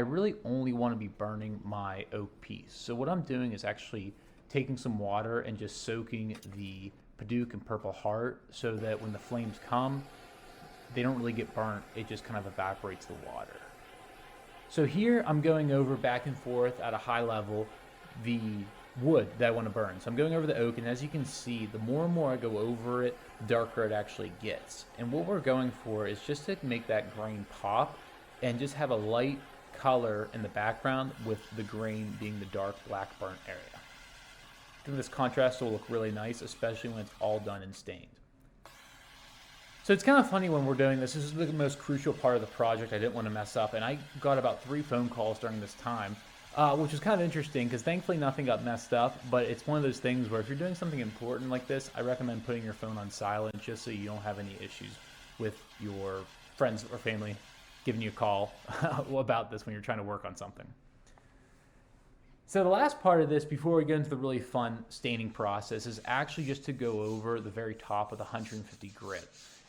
I really only want to be burning my oak piece. So what I'm doing is actually taking some water and just soaking the padauk and purple heart so that when the flames come, they don't really get burnt. It just kind of evaporates the water. So here I'm going over back and forth at a high level the wood that I want to burn. So I'm going over the oak, and as you can see, the more and more I go over it, the darker it actually gets. And what we're going for is just to make that grain pop and just have a light color in the background with the grain being the dark black burnt area. I think this contrast will look really nice, especially when it's all done and stained. So it's kind of funny when we're doing this. This is the most crucial part of the project I didn't want to mess up, and I got about 3 phone calls during this time, which was kind of interesting because thankfully nothing got messed up, but it's one of those things where if you're doing something important like this, I recommend putting your phone on silent just so you don't have any issues with your friends or family giving you a call about this when you're trying to work on something. So the last part of this, before we get into the really fun staining process, is actually just to go over the very top of the 150 grit.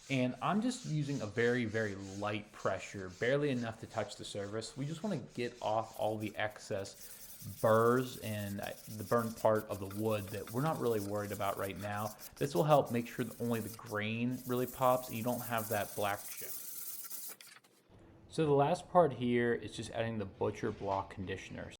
And I'm just using a very, very light pressure, barely enough to touch the surface. We just want to get off all the excess burrs and the burnt part of the wood that we're not really worried about right now. This will help make sure that only the grain really pops and you don't have that black chip. So the last part here is just adding the butcher block conditioner.